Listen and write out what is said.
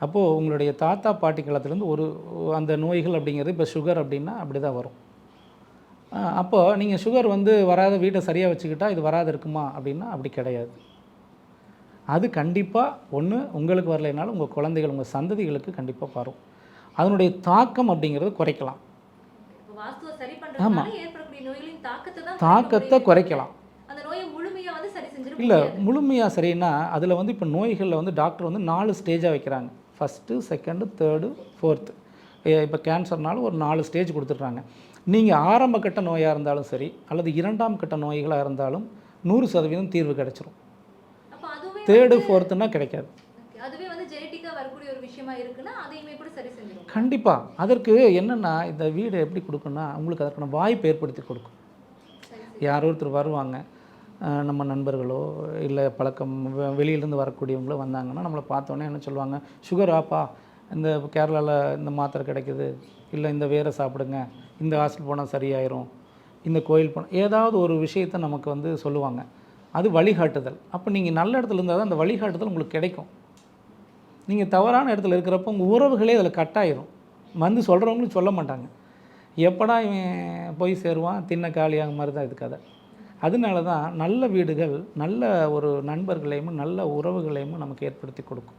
அப்போது உங்களுடைய தாத்தா பாட்டி காலத்துலேருந்து அந்த நோய்கள் அப்படிங்கிறது இப்போ சுகர் அப்படின்னா அப்படி தான் வரும். அப்போது நீங்கள் சுகர் வராத வீட்டை சரியாக வச்சுக்கிட்டா இது வராது இருக்குமா அப்படின்னா அப்படி கிடையாது. அது கண்டிப்பாக ஒன்று உங்களுக்கு வரலைனாலும் உங்கள் குழந்தைகள், உங்கள் சந்ததிகளுக்கு கண்டிப்பாக வரும். அதனுடைய தாக்கம் அப்படிங்கிறது குறைக்கலாம். ஆமாம், தாக்கத்தை குறைக்கலாம். இல்லை முழுமையாக சரின்னா அதில் இப்போ நோய்களில் டாக்டர் 4 ஸ்டேஜாக வைக்கிறாங்க. First, second, third, fourth. இப்போ கேன்சர்னாலும் ஒரு 4 ஸ்டேஜ் கொடுத்துட்றாங்க. நீங்கள் ஆரம்ப கட்ட நோயாக இருந்தாலும் சரி அல்லது 2ஆம் கட்ட நோய்களாக இருந்தாலும் 100% தீர்வு கிடைச்சிரும். தேர்டு ஃபோர்த்துன்னா கிடைக்காது. கண்டிப்பாக அதற்கு என்னென்னா இந்த வீடு எப்படி கொடுக்குன்னா உங்களுக்கு அதற்கான வாய்ப்பு ஏற்படுத்தி கொடுக்கும். யாரோ ஒருத்தர் வருவாங்க, நம்ம நண்பர்களோ இல்லை பழக்கம் வெளியிலேருந்து வரக்கூடியவங்களோ வந்தாங்கன்னா நம்மளை பார்த்தோன்னே என்ன சொல்லுவாங்க, சுகராப்பா, இந்த கேரளாவில் இந்த மாத்திரை கிடைக்குது, இல்லை இந்த வேரை சாப்பிடுங்க, இந்த ஹாஸ்பிட்டல் போனால் சரியாயிரும், இந்த கோயில் போனால் ஏதாவது ஒரு விஷயத்தை நமக்கு சொல்லுவாங்க. அது வழிகாட்டுதல். அப்போ நீங்கள் நல்ல இடத்துல இருந்தால் தான் அந்த வழிகாட்டுதல் உங்களுக்கு கிடைக்கும். நீங்கள் தவறான இடத்துல இருக்கிறப்போ உங்கள் உறவுகளே அதில் கட்டாயிரும். சொல்கிறவங்களும் சொல்ல மாட்டாங்க, எப்படா இவன் போய் சேருவான், தின்ன காலியாக மாதிரி தான் இது கதை. அதனால தான் நல்ல வீடுகள் நல்ல ஒரு நண்பர்களையும் நல்ல உறவுகளையும் நமக்கு ஏற்படுத்தி கொடுக்கும்.